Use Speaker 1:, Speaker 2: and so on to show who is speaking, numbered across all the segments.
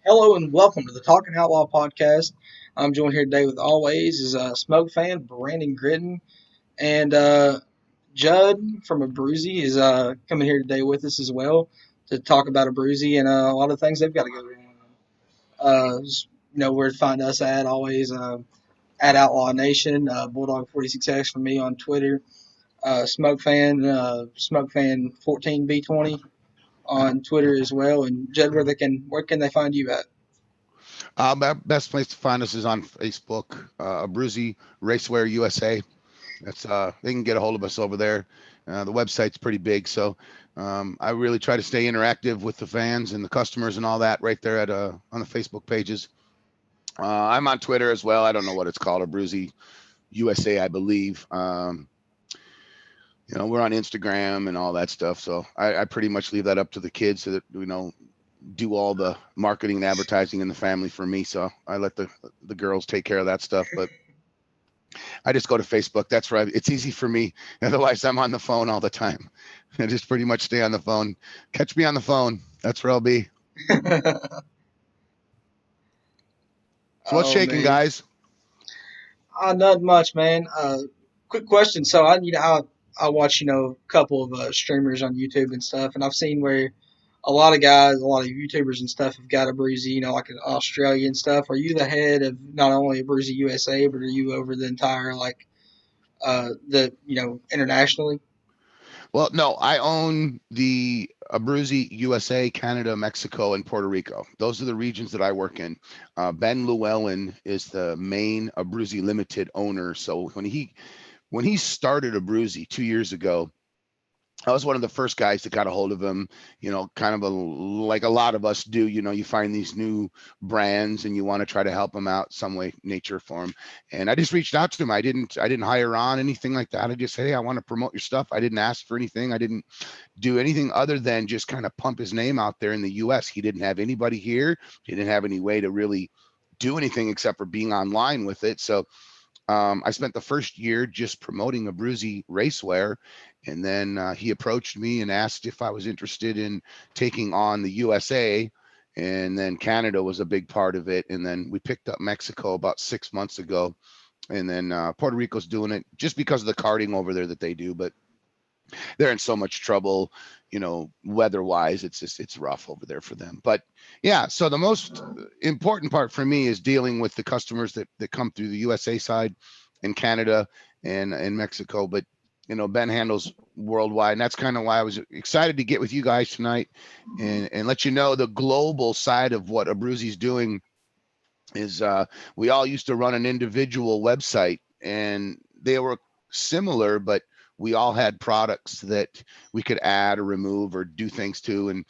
Speaker 1: Hello and welcome to the Talking Outlaw podcast. I'm joined here today with always is Smoke fan Brandon Gritton and Judd from Abruzzi is coming here today with us as well to talk about Abruzzi and a lot of things they've got to go on. Where to find us at always at Outlaw Nation, Bulldog 46X for me on Twitter, Smoke fan 14B20 on Twitter as well. And Judd, where can they find you at?
Speaker 2: Best place to find us is on Facebook, Abruzzi Racewear USA. That's they can get a hold of us over there. The website's pretty big, so I really try to stay interactive with the fans and the customers and all that right there at on the Facebook pages. I'm on Twitter as well. I don't know what it's called, Abruzzi USA, I believe. We're on Instagram and all that stuff, so I pretty much leave that up to the kids so that do all the marketing and advertising in the family for me. So I let the girls take care of that stuff. But I just go to Facebook. That's right. It's easy for me. Otherwise, I'm on the phone all the time. I just pretty much stay on the phone. Catch me on the phone. That's where I'll be. So what's
Speaker 1: Oh
Speaker 2: shaking,
Speaker 1: man,
Speaker 2: guys?
Speaker 1: not much, man. Quick question. So I watch a couple of streamers on YouTube and stuff, and I've seen where a lot of guys, a lot of YouTubers and stuff have got a Bruzy, like in Australia and stuff. Are you the head of not only a Bruzy USA, but are you over the entire the internationally?
Speaker 2: Well, no, I own the Abruzzi, USA, Canada, Mexico, and Puerto Rico. Those are the regions that I work in. Ben Llewellyn is the main Abruzzi Limited owner. So when he started Abruzzi 2 years ago, I was one of the first guys that got a hold of him, kind of like a lot of us do. You find these new brands and you want to try to help them out some way, nature, form. And I just reached out to him. I didn't hire on anything like that. I just said, hey, I want to promote your stuff. I didn't ask for anything. I didn't do anything other than just kind of pump his name out there in the US. He didn't have anybody here. He didn't have any way to really do anything except for being online with it. So I spent the first year just promoting Abruzzi racewear, and then he approached me and asked if I was interested in taking on the USA, and then Canada was a big part of it, and then we picked up Mexico about 6 months ago, and then Puerto Rico's doing it just because of the karting over there that they do, but they're in so much trouble, weather wise. It's rough over there for them. But yeah, so the most important part for me is dealing with the customers that come through the USA side and Canada and Mexico. But Ben handles worldwide, and that's kind of why I was excited to get with you guys tonight and let you know the global side of what Abruzzi's doing is we all used to run an individual website, and they were similar, but we all had products that we could add or remove or do things to. And,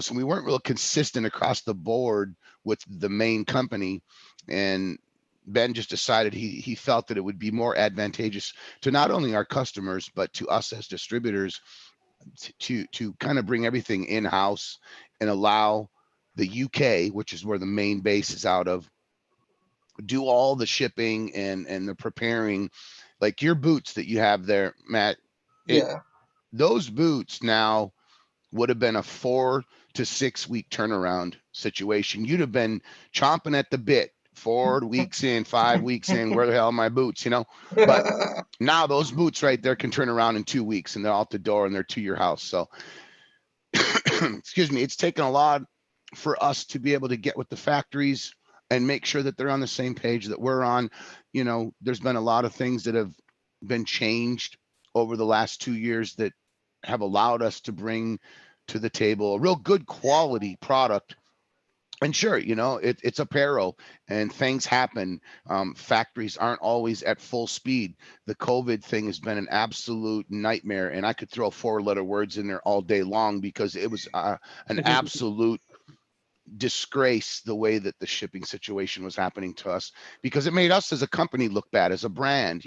Speaker 2: so we weren't real consistent across the board with the main company. And Ben just decided he felt that it would be more advantageous to not only our customers, but to us as distributors to kind of bring everything in house and allow the UK, which is where the main base is out of, do all the shipping and the preparing, like your boots that you have there, Matt. It
Speaker 1: Yeah.
Speaker 2: Those boots now would have been a 4 to 6 week turnaround situation. You'd have been chomping at the bit 4 weeks in, 5 weeks in. Where the hell are my boots? But now those boots right there can turn around in 2 weeks and they're out the door and they're to your house. So excuse me, it's taken a lot for us to be able to get with the factories and make sure that they're on the same page that we're on. There's been a lot of things that have been changed over the last 2 years that have allowed us to bring to the table a real good quality product. And sure, it's apparel and things happen. Factories aren't always at full speed. The COVID thing has been an absolute nightmare, and I could throw four-letter words in there all day long because it was an absolute disgrace the way that the shipping situation was happening to us, because it made us as a company look bad as a brand.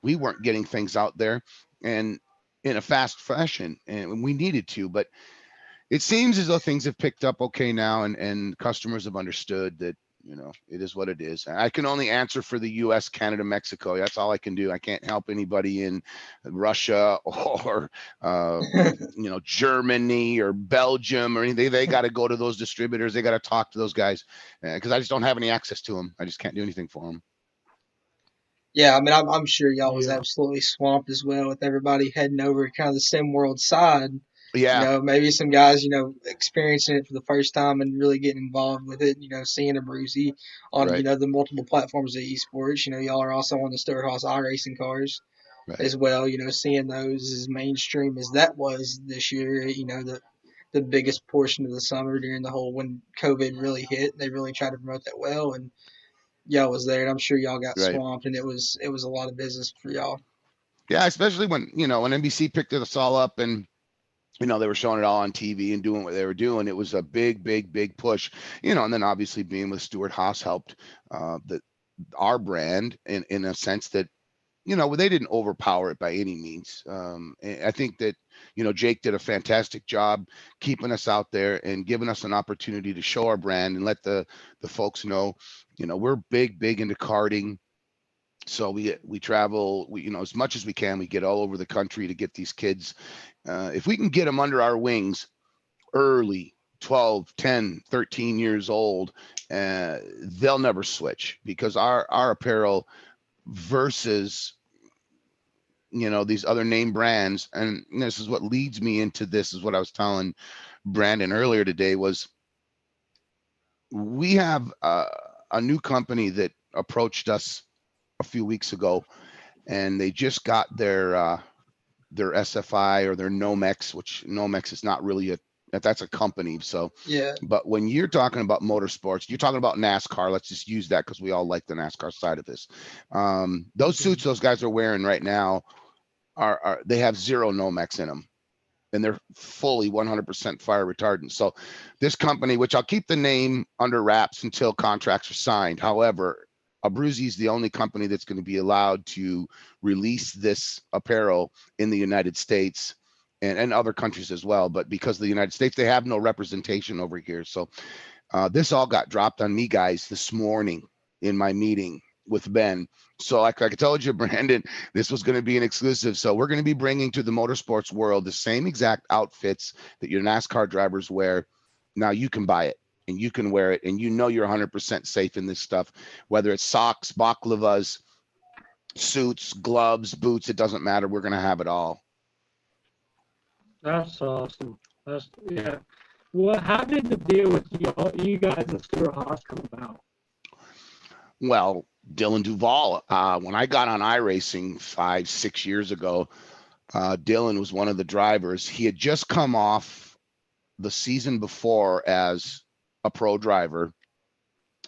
Speaker 2: We weren't getting things out there and in a fast fashion, and we needed to. But it seems as though things have picked up okay now, and customers have understood that It is what it is. I can only answer for the U.S., Canada, Mexico. That's all I can do. I can't help anybody in Russia or, Germany or Belgium or anything. They got to go to those distributors. They got to talk to those guys because I just don't have any access to them. I just can't do anything for them.
Speaker 1: Yeah, I mean, I'm sure y'all was
Speaker 3: Yeah.
Speaker 1: absolutely swamped as well with everybody heading over to kind of the sim world side.
Speaker 2: Yeah,
Speaker 1: Maybe some guys, experiencing it for the first time and really getting involved with it. Seeing Abruzzi on,
Speaker 2: right,
Speaker 1: the multiple platforms of esports. Y'all are also on the Stewart-Haas iRacing cars
Speaker 2: right,
Speaker 1: as well. Seeing those as mainstream as that was this year. The biggest portion of the summer during the whole when COVID really hit. They really tried to promote that well, and y'all was there, and I'm sure y'all got
Speaker 2: right.
Speaker 1: swamped, and it was a lot of business for y'all.
Speaker 2: Yeah, especially when NBC picked us all up and they were showing it all on TV and doing what they were doing. It was a big, big, big push, and then obviously being with Stewart Haas helped our brand in a sense that, they didn't overpower it by any means. I think that, Jake did a fantastic job keeping us out there and giving us an opportunity to show our brand and let the folks know, we're big, big into karting. So we travel, as much as we can, we get all over the country to get these kids. If we can get them under our wings early, 12, 10, 13 years old, they'll never switch because our apparel versus, these other name brands. And this is what leads me into this is what I was telling Brandon earlier today was we have a new company that approached us a few weeks ago, and they just got their SFI or their Nomex, which Nomex is not really that's a company. So,
Speaker 1: Yeah.
Speaker 2: but when you're talking about motorsports, you're talking about NASCAR. Let's just use that because we all like the NASCAR side of this. Those suits those guys are wearing right now are they have zero Nomex in them, and they're fully 100% fire retardant. So this company, which I'll keep the name under wraps until contracts are signed. However, Abruzzi is the only company that's going to be allowed to release this apparel in the United States and other countries as well. But because of the United States, they have no representation over here. So this all got dropped on me, guys, this morning in my meeting with Ben. So like I told you, Brandon, this was going to be an exclusive. So we're going to be bringing to the motorsports world the same exact outfits that your NASCAR drivers wear. Now you can buy it and you can wear it, and you're 100% safe in this stuff, whether it's socks, baklavas, suits, gloves, boots, it doesn't matter. We're going to have it all.
Speaker 3: That's awesome. Yeah. Well, how did the deal with you guys at Stewart Haas come about?
Speaker 2: Well, Dylan Duvall, when I got on iRacing 5-6 years ago, Dylan was one of the drivers. He had just come off the season before as a pro driver,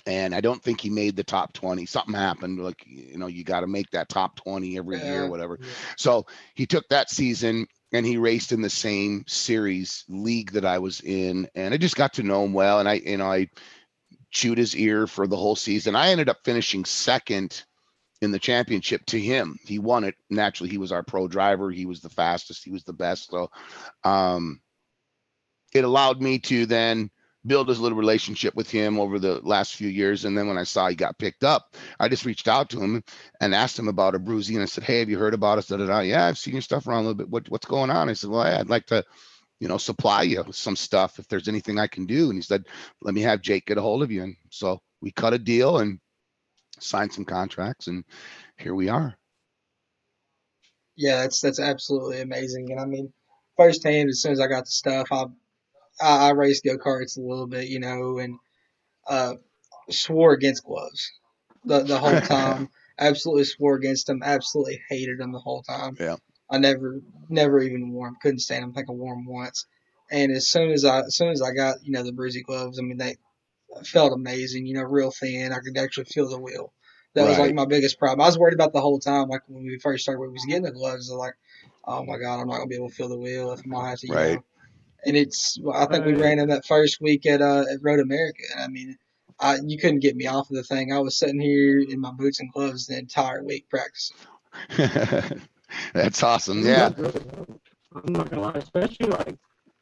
Speaker 2: and I don't think he made the top 20. Something happened, like, you got to make that top 20 every year, whatever.
Speaker 3: Yeah.
Speaker 2: So he took that season and he raced in the same series league that I was in, and I just got to know him well. And I chewed his ear for the whole season. I ended up finishing second in the championship to him. He won it. Naturally, he was our pro driver. He was the fastest. He was the best. So it allowed me to then build this little relationship with him over the last few years. And then when I saw he got picked up, I just reached out to him and asked him about Abruzzi. And I said, hey, have you heard about us? Yeah, I've seen your stuff around a little bit. What's going on? I said, well, I'd like to supply you with some stuff if there's anything I can do. And he said, let me have Jake get a hold of you. And so we cut a deal and signed some contracts, and here we are.
Speaker 1: Yeah, that's absolutely amazing. And I mean, firsthand, as soon as I got the stuff, I raced go karts a little bit, and uh, swore against gloves the whole time. Absolutely swore against them. Absolutely hated them the whole time.
Speaker 2: Yeah.
Speaker 1: I never even wore them. Couldn't stand them. I think I wore them once. And as soon as I got the Bruzy gloves, I mean they felt amazing. Real thin. I could actually feel the wheel. That was like
Speaker 2: Right.
Speaker 1: my biggest problem. I was worried about the whole time. Like when we first started, we was getting the gloves. I was like, oh my god, I'm not gonna be able to feel the wheel if I'm gonna have to,
Speaker 2: Right.
Speaker 1: And I think we ran in that first week at Road America. And I mean, you couldn't get me off of the thing. I was sitting here in my boots and gloves the entire week practicing.
Speaker 2: That's awesome. Yeah.
Speaker 3: I'm not gonna lie, especially like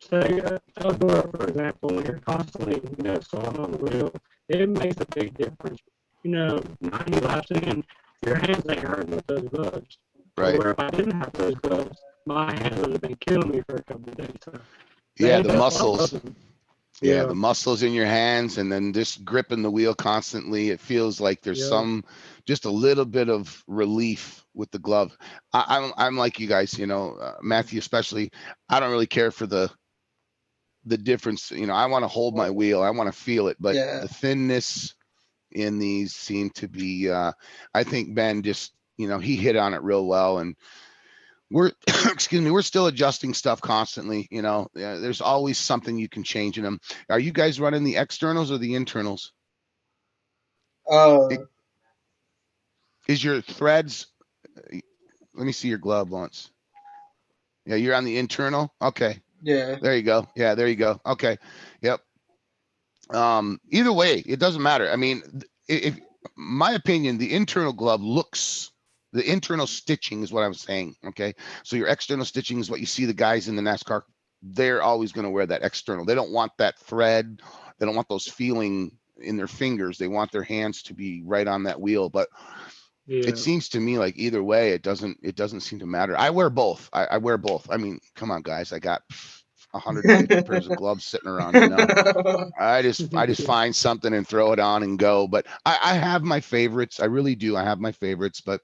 Speaker 3: say outdoor, for example, when you're constantly, sawing on the wheel, it makes a big difference. 90 laps in, your hands ain't hurting with those gloves.
Speaker 2: Right.
Speaker 3: Or if I didn't have those gloves, my hands would have been killing me for a couple of days. So
Speaker 2: Yeah, the
Speaker 3: that's
Speaker 2: muscles. Yeah,
Speaker 3: Yeah.
Speaker 2: the muscles in your hands, and then just gripping the wheel constantly. It feels like there's just a little bit of relief with the glove. I'm like you guys, Matthew especially. I don't really care for the difference. I want to hold my wheel. I want to feel it, but
Speaker 1: Yeah.
Speaker 2: the thinness in these seem to be. I think Ben just, he hit on it real well, and we're excuse me, we're still adjusting stuff constantly. There's always something you can change in them. Are you guys running the externals or the internals?
Speaker 1: Uh,
Speaker 2: Is your threads, let me see your glove once. Yeah, you're on the internal. Okay,
Speaker 1: yeah.
Speaker 2: there you go. Yeah, there you go. Okay. Yep. Either way, it doesn't matter. I mean, if my opinion, the internal glove looks, the internal stitching is what I'm saying. Okay, so your external stitching is what you see the guys in the NASCAR. They're always going to wear that external. They don't want that thread. They don't want those feeling in their fingers. They want their hands to be right on that wheel. But it seems to me like either way, it doesn't seem to matter. I wear both. I wear both. I mean, come on, guys. I got 150 pairs of gloves sitting around. I just find something and throw it on and go. But I have my favorites. I really do. I have my favorites. But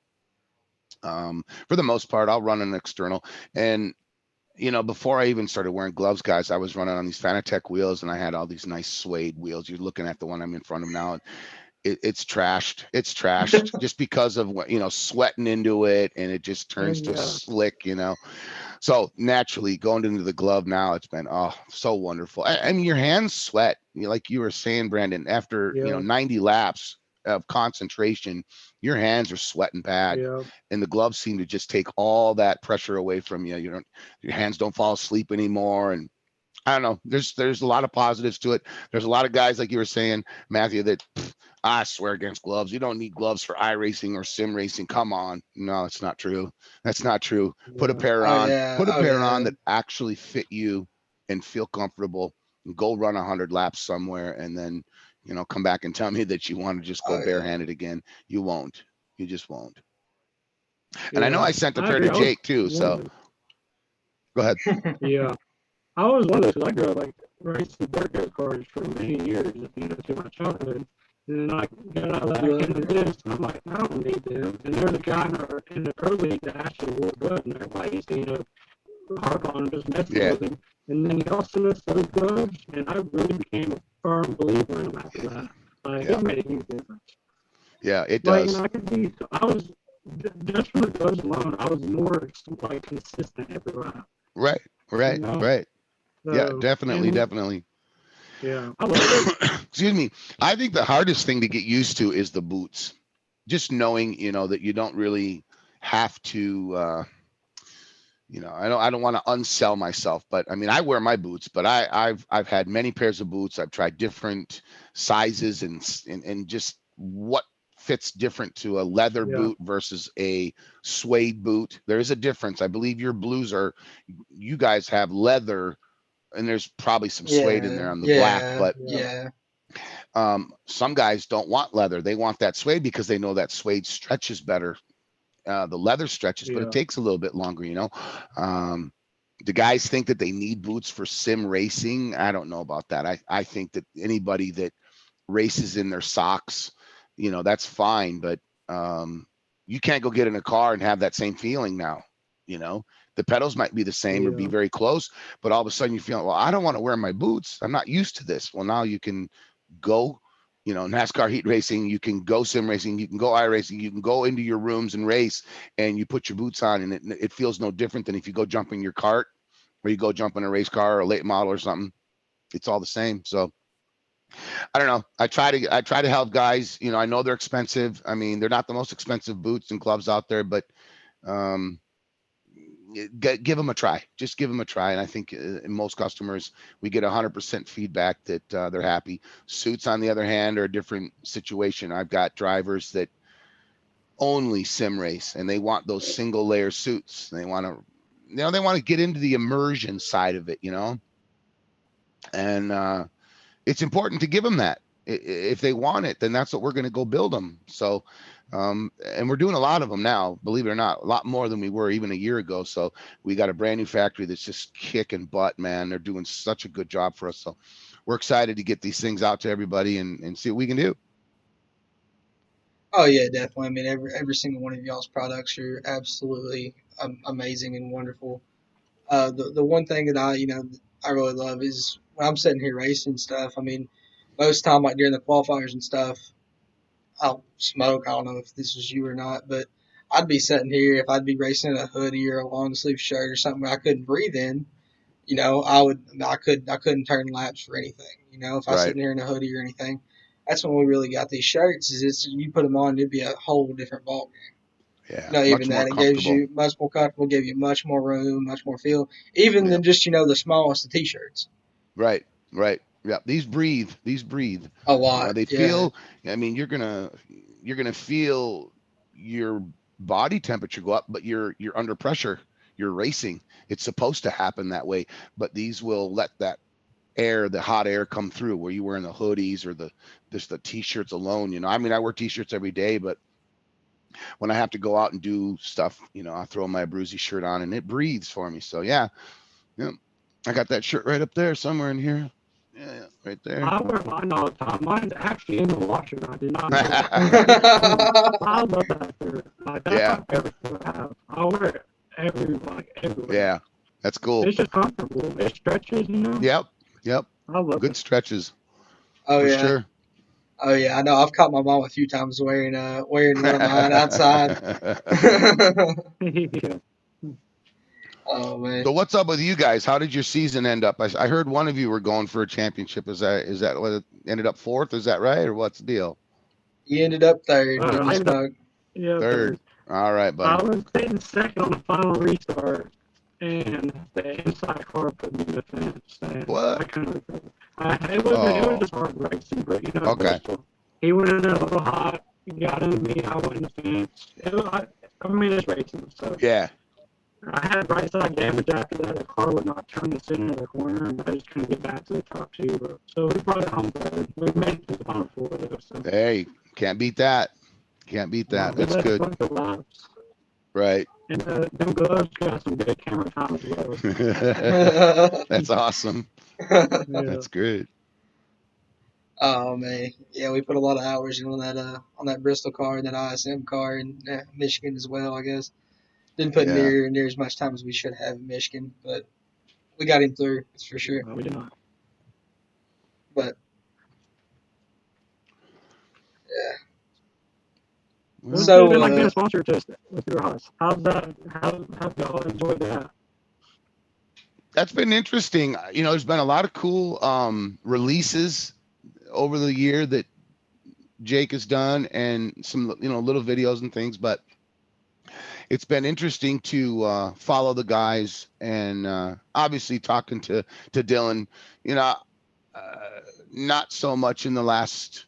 Speaker 2: for the most part, I'll run an external. And before I even started wearing gloves, guys, I was running on these Fanatec wheels, and I had all these nice suede wheels. You're looking at the one I'm in front of now. It's trashed. It's trashed just because of what, sweating into it, and it just turns to slick. So naturally, going into the glove now, it's been so wonderful. I mean, your hands sweat, like you were saying, Brandon. After 90 laps of concentration, your hands are sweating bad, and the gloves seem to just take all that pressure away from you. Your hands don't fall asleep anymore, and I don't know. There's a lot of positives to it. There's a lot of guys, like you were saying, Matthew, that I swear against gloves. You don't need gloves for iRacing or sim racing. Come on. No, it's not true. That's not true. Put a pair
Speaker 1: Oh
Speaker 2: on.
Speaker 1: yeah.
Speaker 2: Put a
Speaker 1: Oh
Speaker 2: pair
Speaker 1: yeah.
Speaker 2: on that actually fit you and feel comfortable. And go run 100 laps somewhere, and then come back and tell me that you want to just go
Speaker 1: Oh yeah.
Speaker 2: barehanded again. You won't. You just won't. And I know I sent a pair to
Speaker 3: agree.
Speaker 2: Jake too. So go ahead.
Speaker 3: Yeah. I was one of those, I grew up like racing dirt go cars for many years, through my childhood. And then I got out of that into this, and I'm like, I don't need them. And there's a guy in the pro league that actually wore good, and everybody used to, harp on him, just messing with him. And then he also us those gloves, and I really became a firm believer in him after that. Like, it made a huge difference.
Speaker 2: Yeah, it does.
Speaker 3: I was, just from the gloves alone, I was more, like, consistent every lap.
Speaker 2: Right. Yeah, definitely.
Speaker 3: Yeah, I love it.
Speaker 2: Excuse me. I think the hardest thing to get used to is the boots. Just knowing, that you don't really have to, I don't want to unsell myself, but I mean, I wear my boots, but I've had many pairs of boots. I've tried different sizes and just what fits different to a leather boot versus a suede boot. There is a difference. I believe your blues you guys have leather, and there's probably some suede in there on the black, but some guys don't want leather. They want that suede because they know that suede stretches better. The leather stretches, but it takes a little bit longer, the guys think that they need boots for sim racing. I don't know about that. I think that anybody that races in their socks, that's fine, but you can't go get in a car and have that same feeling now. The pedals might be the same or be very close, but all of a sudden you feel, well, I don't want to wear my boots. I'm not used to this. Well, now you can go, NASCAR heat racing, you can go sim racing, you can go iRacing, you can go into your rooms and race, and you put your boots on, and it feels no different than if you go jump in your cart or you go jump in a race car or a late model or something. It's all the same. So I don't know. I try to help guys. I know they're expensive. I mean, they're not the most expensive boots and gloves out there, but give them a try. Just give them a try. And I think in most customers, we get 100% feedback that they're happy. Suits, on the other hand, are a different situation. I've got drivers that only sim race, and they want those single layer suits. They want to, they want to get into the immersion side of it, And it's important to give them that. If they want it, then that's what we're going to go build them. So, and we're doing a lot of them now, believe it or not, a lot more than we were even a year ago. So we got a brand new factory that's just kicking butt, man. They're doing such a good job for us. So we're excited to get these things out to everybody and see what we can do.
Speaker 1: Oh yeah, definitely. I mean, every single one of y'all's products are absolutely amazing and wonderful. The one thing that I really love is when I'm sitting here racing stuff. I mean, most time like during the qualifiers and stuff, I'll smoke. I don't know if this was you or not, but I'd be sitting here if I'd be racing in a hoodie or a long sleeve shirt or something I couldn't breathe in. I couldn't turn laps for anything. If I was
Speaker 2: Right.
Speaker 1: sitting here in a hoodie or anything, that's when we really got these shirts. Is it's you put them on, it'd be a whole different ball game.
Speaker 2: Yeah.
Speaker 1: Not even
Speaker 2: Much more
Speaker 1: that. It gives
Speaker 2: comfortable.
Speaker 1: you much more comfortable, give you much more room, much more feel, even
Speaker 2: Yeah.
Speaker 1: than just the smallest of t-shirts.
Speaker 2: Right. Right. Yeah. These breathe. These breathe.
Speaker 1: A lot,
Speaker 2: They
Speaker 1: yeah.
Speaker 2: feel. I mean, you're gonna feel your body temperature go up, but you're under pressure. You're racing. It's supposed to happen that way, but these will let that air, the hot air, come through. Where you wearing the hoodies or the t-shirts alone. I mean, I wear t-shirts every day, but when I have to go out and do stuff, I throw my Abruzzi shirt on and it breathes for me. So yeah, yeah. I got that shirt right up there somewhere in here. Yeah, right there.
Speaker 3: I wear mine all the time. Mine's actually in the washer. I did not know that. I love that shirt. Like, that's
Speaker 2: Yeah,
Speaker 3: my favorite shirt I have. I wear it everywhere.
Speaker 2: yeah, that's cool.
Speaker 3: It's just comfortable. It stretches.
Speaker 2: Yep, yep.
Speaker 3: I love
Speaker 2: Good
Speaker 3: it.
Speaker 2: stretches
Speaker 1: Oh
Speaker 2: for
Speaker 1: yeah,
Speaker 2: sure.
Speaker 1: oh yeah. I know. I've caught my mom a few times wearing one of mine outside.
Speaker 3: Yeah.
Speaker 1: Oh man,
Speaker 2: So what's up with you guys? How did your season end up? I heard one of you were going for a championship. Is that what it ended up fourth? Is that right, or what's the deal?
Speaker 1: you ended up third, didn't you,
Speaker 3: I ended up,
Speaker 1: Smoke?
Speaker 3: yeah,
Speaker 2: Third.
Speaker 3: third.
Speaker 2: All right,
Speaker 3: I
Speaker 2: buddy.
Speaker 3: was sitting second on the final restart, and the inside car put me in the fence, and I
Speaker 2: What?
Speaker 3: couldn't. It was
Speaker 2: Oh,
Speaker 3: just hard racing, but
Speaker 2: okay.
Speaker 3: Bristol. He went in there a little hot. He got into me. I went in the fence. I mean, it's racing, so
Speaker 2: Yeah,
Speaker 3: I had right side damage after that. The car would not turn the center of the corner, and I just couldn't get back to the top two. So we brought it home third. We made it to the final four, though. So
Speaker 2: hey, can't beat that. Can't beat that.
Speaker 3: we
Speaker 2: That's
Speaker 3: led a
Speaker 2: good.
Speaker 3: bunch of laps.
Speaker 2: Right.
Speaker 3: And them gloves got some good camera time as well.
Speaker 2: That's awesome.
Speaker 3: Yeah.
Speaker 2: That's great.
Speaker 1: Oh man, yeah, we put a lot of hours in on that Bristol car and that ISM car in Michigan as well. I guess didn't put
Speaker 2: Yeah.
Speaker 1: near as much time as we should have in Michigan, but we got him through. That's for sure.
Speaker 3: No, we did not.
Speaker 1: But yeah,
Speaker 3: What's it
Speaker 2: Well,
Speaker 3: been
Speaker 1: so
Speaker 3: like being a sponsor to with your house? How's that? How have y'all enjoyed that?
Speaker 2: that's been interesting. There's been a lot of cool releases over the year that Jake has done, and some little videos and things. But it's been interesting to follow the guys, and obviously talking to Dylan. You know, not so much in the last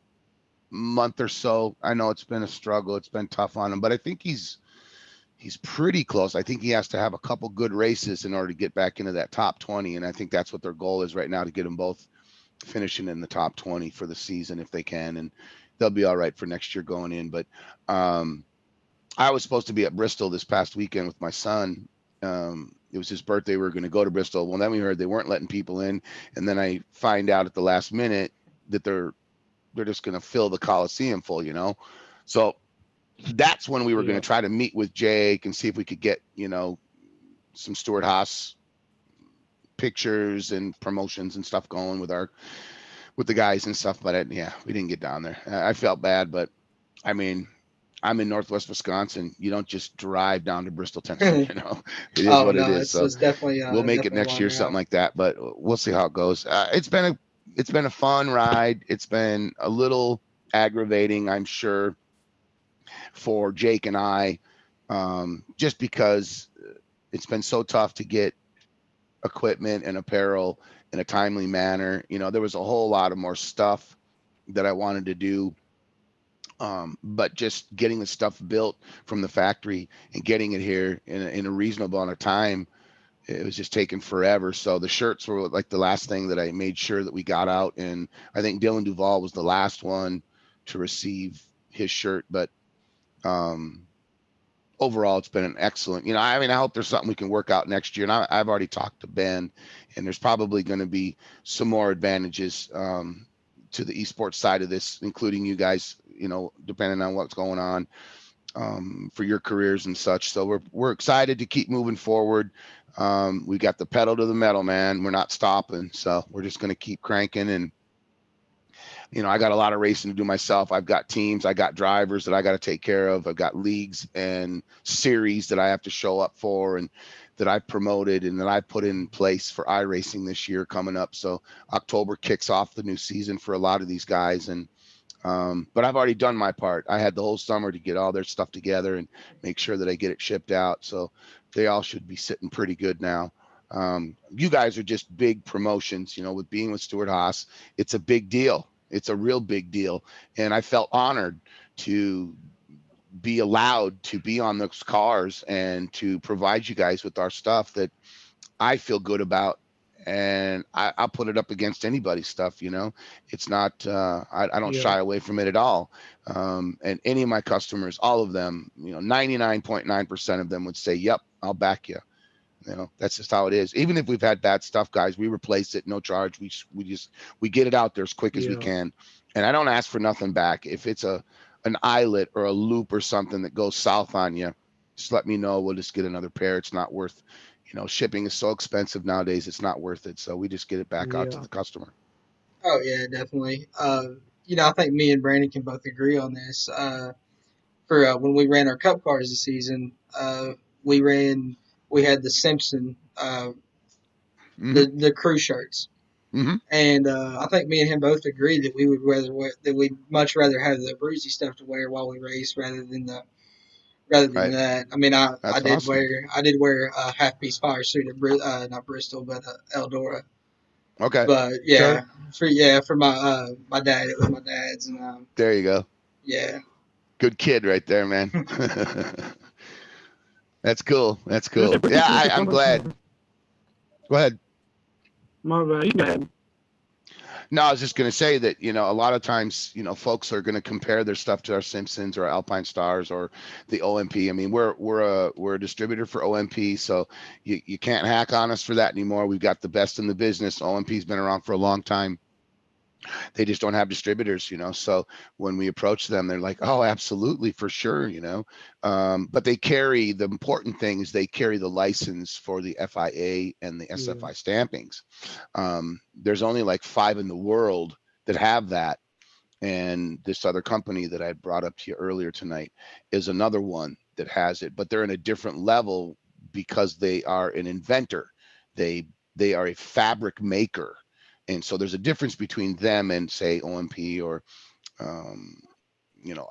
Speaker 2: month or so. I know it's been a struggle. It's been tough on him, but I think he's pretty close. I think he has to have a couple good races in order to get back into that top 20, and I think that's what their goal is right now, to get them both finishing in the top 20 for the season if they can, and they'll be all right for next year going in. But I was supposed to be at Bristol this past weekend with my son. It was his birthday. We were going to go to Bristol. Well, then we heard they weren't letting people in, and then I find out at the last minute that they're just going to fill the Coliseum full. So that's when we were going
Speaker 3: Yeah.
Speaker 2: to try to meet with Jake and see if we could get some Stuart Haas pictures and promotions and stuff going with the guys and stuff. But yeah, we didn't get down there. I felt bad, but I mean, I'm in Northwest Wisconsin. You don't just drive down to Bristol, Tennessee. It is
Speaker 1: oh
Speaker 2: what it
Speaker 1: no,
Speaker 2: is. So
Speaker 1: it's definitely
Speaker 2: we'll make it
Speaker 1: definitely a
Speaker 2: next
Speaker 1: long
Speaker 2: year, something
Speaker 1: route.
Speaker 2: like that. But we'll see how it goes. It's been a fun ride. It's been a little aggravating, I'm sure, for Jake and I, just because it's been so tough to get equipment and apparel in a timely manner. There was a whole lot of more stuff that I wanted to do, but just getting the stuff built from the factory and getting it here in a reasonable amount of time it was just taking forever. So the shirts were like the last thing that I made sure that we got out. And I think Dylan Duvall was the last one to receive his shirt. But um, overall, it's been an excellent, I mean, I hope there's something we can work out next year. And I've already talked to Ben, and there's probably going to be some more advantages to the esports side of this, including you guys, depending on what's going on for your careers and such. So we're excited to keep moving forward. We got the pedal to the metal, man. We're not stopping. So we're just going to keep cranking. And, I got a lot of racing to do myself. I've got teams, I got drivers that I got to take care of. I've got leagues and series that I have to show up for and that I promoted and that I put in place for iRacing this year coming up. So October kicks off the new season for a lot of these guys. And, but I've already done my part. I had the whole summer to get all their stuff together and make sure that I get it shipped out. So they all should be sitting pretty good now. You guys are just big promotions, with being with Stuart Haas. It's a big deal. It's a real big deal. And I felt honored to be allowed to be on those cars and to provide you guys with our stuff that I feel good about. And I'll put it up against anybody's stuff. It's not, I don't shy away from it at all. And any of my customers, all of them, 99.9% of them would say, yep, I'll back you. That's just how it is. Even if we've had bad stuff, guys, we replace it, no charge. We get it out there as quick as we can. And I don't ask for nothing back. If it's an eyelet or a loop or something that goes south on you, just let me know. We'll just get another pair. It's not worth, shipping is so expensive nowadays. It's not worth it. So we just get it back out to the customer.
Speaker 1: Oh yeah, definitely. I think me and Brandon can both agree on this. For when we ran our Cup cars this season, we had the Simpson, the crew shirts, and I think me and him both agree that we'd much rather have the Abruzzi stuff to wear while we race rather than that. I mean, I did awesome. wear a half piece fire suit at not Bristol but Eldora.
Speaker 2: Okay.
Speaker 1: But yeah, for my dad, it was my dad's, and
Speaker 2: there you go.
Speaker 1: Yeah.
Speaker 2: Good kid right there, man. That's cool. Yeah, I'm glad. Go ahead.
Speaker 3: My bad. You go ahead.
Speaker 2: No, I was just going to say that, a lot of times, folks are going to compare their stuff to our Simpsons or Alpine Stars or the OMP. I mean, we're a distributor for OMP, so you can't hack on us for that anymore. We've got the best in the business. OMP's been around for a long time. They just don't have distributors, so when we approach them, they're like, oh, absolutely, for sure, but they carry, the important thing is they carry the license for the FIA and the SFI stampings. There's only like 5 in the world that have that, and this other company that I brought up to you earlier tonight is another one that has it, but they're in a different level because they are an inventor. They are a fabric maker. And so there's a difference between them and, say, OMP or,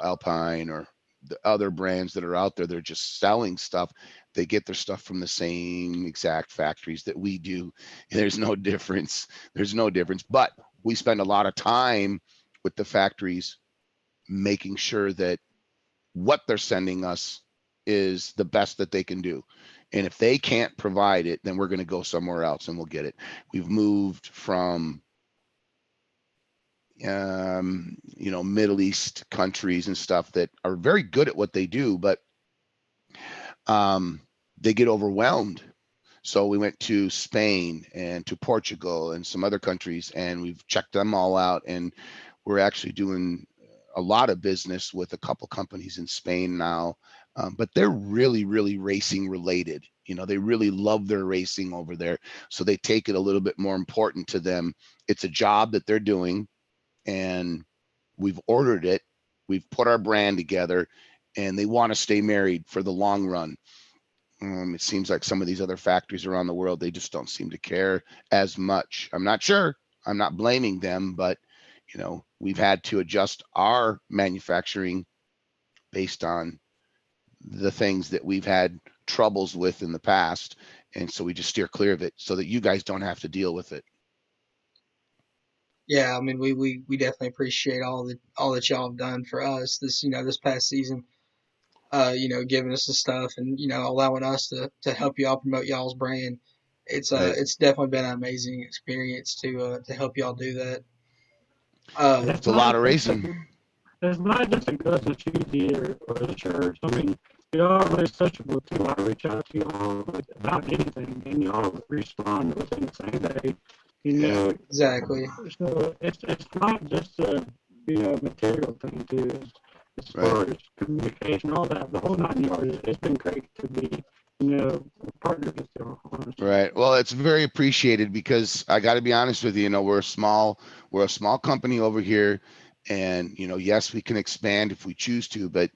Speaker 2: Alpine or the other brands that are out there. They're just selling stuff. They get their stuff from the same exact factories that we do. There's no difference. But we spend a lot of time with the factories making sure that what they're sending us is the best that they can do. And if they can't provide it, then we're going to go somewhere else and we'll get it. We've moved from, Middle East countries and stuff that are very good at what they do, but they get overwhelmed. So we went to Spain and to Portugal and some other countries, and we've checked them all out. And we're actually doing a lot of business with a couple companies in Spain now. But they're really, really racing related. They really love their racing over there. So they take it a little bit more important to them. It's a job that they're doing, and we've ordered it. We've put our brand together, and they want to stay married for the long run. It seems like some of these other factories around the world, they just don't seem to care as much. I'm not sure. I'm not blaming them, but we've had to adjust our manufacturing based on the things that we've had troubles with in the past. And so we just steer clear of it so that you guys don't have to deal with it.
Speaker 1: Yeah, I mean, we definitely appreciate all that y'all have done for us this past season. Giving us the stuff and allowing us to help y'all promote y'all's brand.
Speaker 2: Right.
Speaker 1: it's definitely been an amazing experience to help y'all do that.
Speaker 3: It's
Speaker 2: It's a lot
Speaker 3: not
Speaker 2: of
Speaker 3: just
Speaker 2: racing.
Speaker 3: a, it's not just a goods and shoes either or the church. I mean, y'all are really sociable too. I reach out to y'all like, about anything, and y'all respond within the same day. You
Speaker 2: Yeah.
Speaker 3: know,
Speaker 1: Exactly.
Speaker 3: so it's not just a material thing too. As
Speaker 2: Right.
Speaker 3: far as communication, all that, the whole 9 yards. It's been great to be partnered with y'all. Honestly.
Speaker 2: Right. Well, it's very appreciated because I got to be honest with you. We're a small company over here, and yes, we can expand if we choose to. But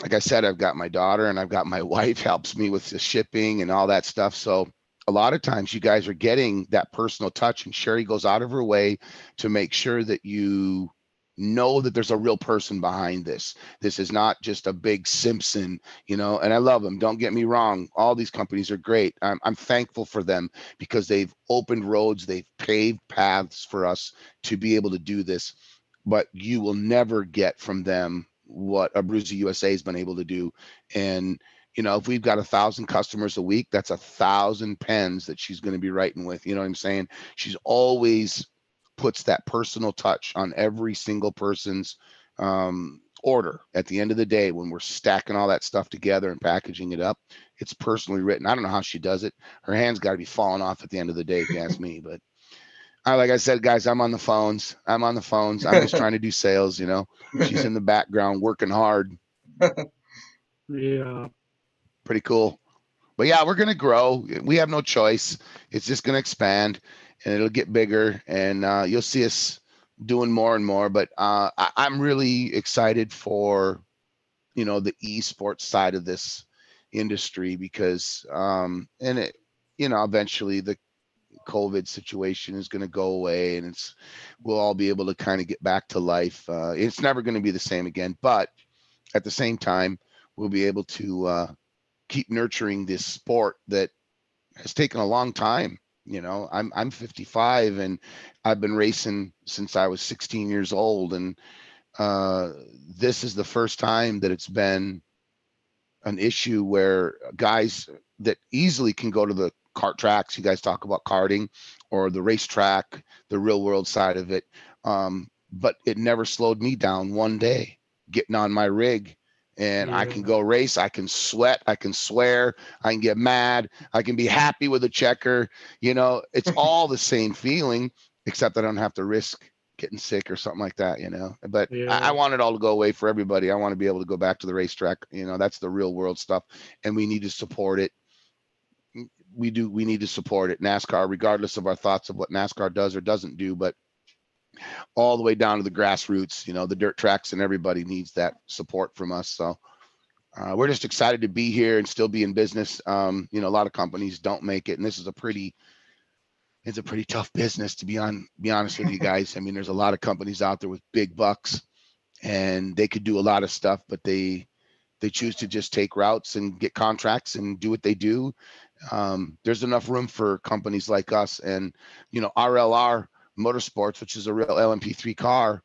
Speaker 2: like I said, I've got my daughter and I've got my wife helps me with the shipping and all that stuff. So a lot of times you guys are getting that personal touch, and Sherry goes out of her way to make sure that you know that there's a real person behind this. This is not just a big Simpson, and I love them. Don't get me wrong. All these companies are great. I'm thankful for them because they've opened roads, they've paved paths for us to be able to do this. But you will never get from them what Abruzzi USA has been able to do. And if we've got 1,000 customers a week, that's 1,000 pens that she's going to be writing with. You know what I'm saying? She's always puts that personal touch on every single person's order. At the end of the day, when we're stacking all that stuff together and packaging it up, it's personally written. I don't know how she does it. Her hands got to be falling off at the end of the day, if you ask me. But like I said, guys, I'm on the phones. I'm just trying to do sales. She's in the background working hard.
Speaker 3: Yeah.
Speaker 2: Pretty cool. But yeah, we're going to grow. We have no choice. It's just going to expand, and it'll get bigger, and you'll see us doing more and more. But I'm really excited for, the esports side of this industry because, and it, eventually the COVID situation is going to go away, and we'll all be able to kind of get back to life. It's never going to be the same again, but at the same time, we'll be able to keep nurturing this sport that has taken a long time. I'm 55 and I've been racing since I was 16 years old, and uh, this is the first time that it's been an issue where guys that easily can go to the kart tracks, you guys talk about karting, or the racetrack, the real world side of it. But it never slowed me down one day getting on my rig, and I can
Speaker 3: Yeah.
Speaker 2: go race. I can sweat. I can swear. I can get mad. I can be happy with a checker. It's all the same feeling, except I don't have to risk getting sick or something like that. But I
Speaker 3: Yeah.
Speaker 2: want it all to go away for everybody. I want to be able to go back to the racetrack. That's the real world stuff, and we need to support it. We need to support it. NASCAR, regardless of our thoughts of what NASCAR does or doesn't do, but all the way down to the grassroots, the dirt tracks, and everybody needs that support from us. So we're just excited to be here and still be in business. A lot of companies don't make it, and this is it's a pretty tough business to be honest with you guys. I mean, there's a lot of companies out there with big bucks, and they could do a lot of stuff, but they choose to just take routes and get contracts and do what they do. There's enough room for companies like us, and RLR Motorsports, which is a real LMP3 car,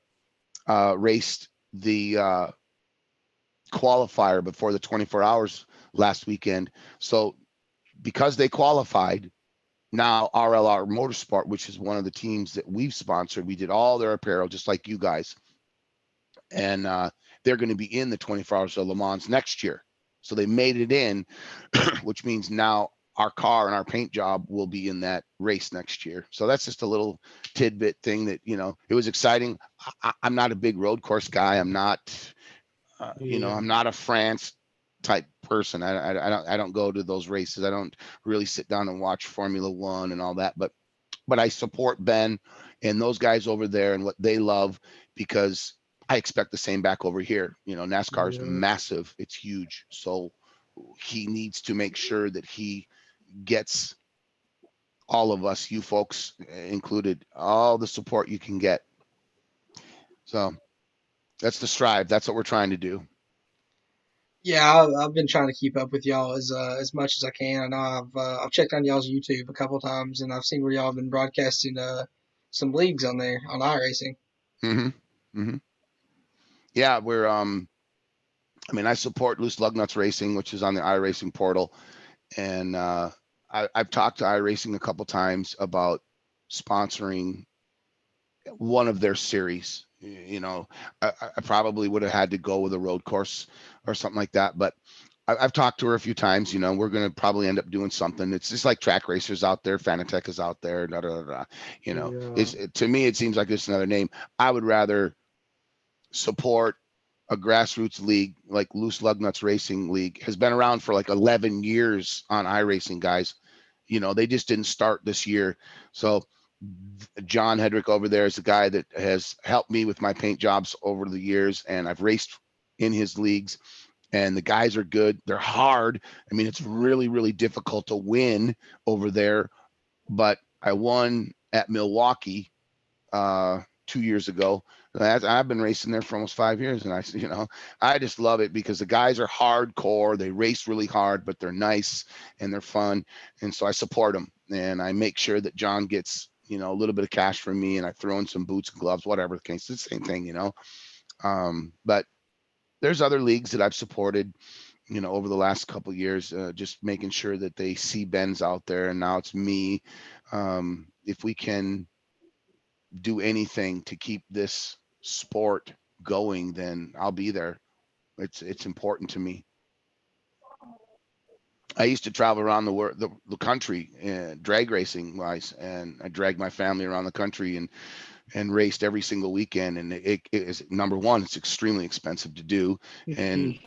Speaker 2: raced the qualifier before the 24 hours last weekend. So because they qualified, now RLR Motorsport, which is one of the teams that we've sponsored, we did all their apparel just like you guys, and they're going to be in the 24 hours of Le Mans next year. So they made it in, which means now our car and our paint job will be in that race next year. So that's just a little tidbit thing that, it was exciting. I'm not a big road course guy. I'm not,
Speaker 3: Yeah.
Speaker 2: I'm not a France type person. I don't go to those races. I don't really sit down and watch Formula One and all that, but I support Ben and those guys over there and what they love, because I expect the same back over here. NASCAR is
Speaker 3: Yeah.
Speaker 2: massive. It's huge. So he needs to make sure that he gets all of us, you folks included, all the support you can get. So that's the strive. That's what we're trying to do.
Speaker 1: Yeah, I've been trying to keep up with y'all as much as I can. I know I've checked on y'all's YouTube a couple times, and I've seen where y'all have been broadcasting some leagues on there on iRacing.
Speaker 2: hmm hmm Yeah, we're I mean, I support Loose Lug Nuts Racing, which is on the iRacing portal, and I've talked to iRacing a couple times about sponsoring one of their series. You know, I probably would have had to go with a road course or something like that, but I've talked to her a few times. You know, we're going to probably end up doing something. It's just like Track Racers out there, Fanatec is out there, da, da, da, da. You know,
Speaker 3: Yeah.
Speaker 2: to me it seems like it's another name. I would rather support a grassroots league like Loose Lug Nuts Racing League. Has been around for like 11 years on iRacing, guys. You know, they just didn't start this year. So John Hedrick over there is a guy that has helped me with my paint jobs over the years, and I've raced in his leagues, and the guys are good. They're hard. I mean, it's really, really difficult to win over there, but I won at Milwaukee 2 years ago. I've been racing there for almost 5 years, and I just love it because the guys are hardcore. They race really hard, but they're nice and they're fun, and so I support them, and I make sure that John gets a little bit of cash from me, and I throw in some boots and gloves, whatever the case. It's the same thing. But there's other leagues that I've supported, over the last couple of years, just making sure that they see Ben's out there, and now it's me. If we can do anything to keep this sport going, then I'll be there. It's important to me. I used to travel around the country, drag racing wise, and I dragged my family around the country and raced every single weekend. And it is, number one, it's extremely expensive to do, and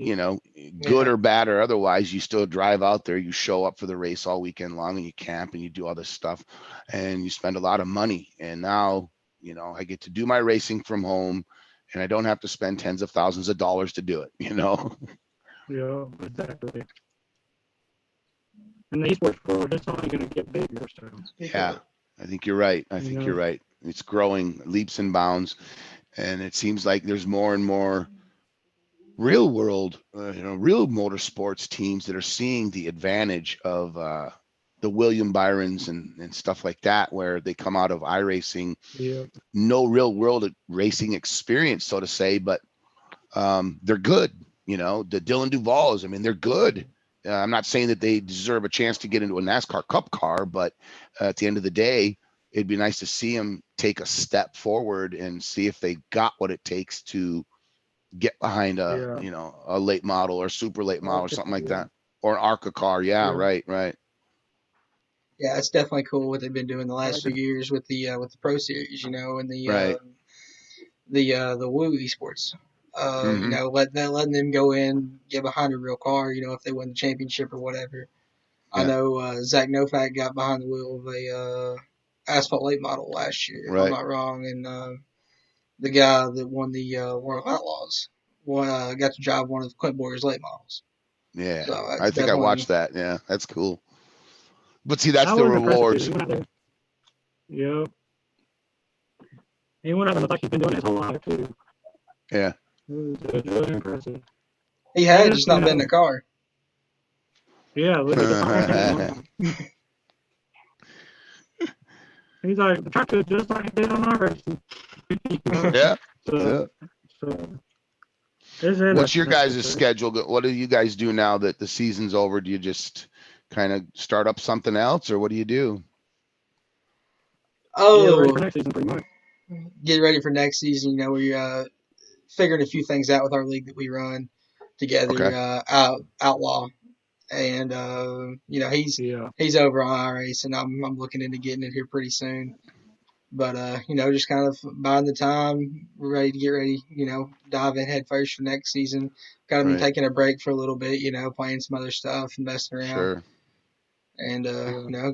Speaker 2: good or bad or otherwise, you still drive out there, you show up for the race all weekend long, and you camp and you do all this stuff, and you spend a lot of money. And now I get to do my racing from home, and I don't have to spend tens of thousands of dollars to do it.
Speaker 3: Yeah, exactly. And the esports world, it's only going to get bigger. So.
Speaker 2: Yeah, I think you're right. You're right. It's growing leaps and bounds, and it seems like there's more and more real world, real motorsports teams that are seeing the advantage of the William Byrons and stuff like that, where they come out of iRacing, no real world racing experience, so to say, but they're good. The Dylan Duvals, I mean, they're good. I'm not saying that they deserve a chance to get into a NASCAR Cup car, but at the end of the day, it'd be nice to see them take a step forward and see if they got what it takes to get behind a late model or super late model or something like that, or an ARCA car. Yeah. Right.
Speaker 1: Yeah, it's definitely cool what they've been doing the last few years with the Pro Series, and the the Woo Esports. Letting them go in, get behind a real car, if they win the championship or whatever. Yeah. I know Zach Nofak got behind the wheel of a Asphalt late model last year, if I'm not wrong, and the guy that won the World Outlaws got to drive one of Clint Boyer's late models.
Speaker 2: Yeah, so I think I watched that. Yeah, that's cool. But see, that's
Speaker 3: that
Speaker 2: the rewards.
Speaker 3: Yep. He went out and looked like he's been doing it his whole life too.
Speaker 2: Yeah.
Speaker 3: It was really impressive.
Speaker 1: He had just not been in the car.
Speaker 3: Yeah, literally. He's like, the track is just like it did on our racing.
Speaker 2: Yeah.
Speaker 3: So
Speaker 2: what's your guys' schedule? What do you guys do now that the season's over? Do you just kind of start up something else, or what do you do?
Speaker 1: Oh,
Speaker 3: ready for next season, pretty much.
Speaker 1: Get ready for next season. We're figuring a few things out with our league that we run together. Okay. Outlaw, and he's over on iRace, and I'm looking into getting it here pretty soon. But just kind of buying the time, ready to get ready. Dive in head first for next season. Kind of been taking a break for a little bit. Playing some other stuff and messing around.
Speaker 2: Sure.
Speaker 1: And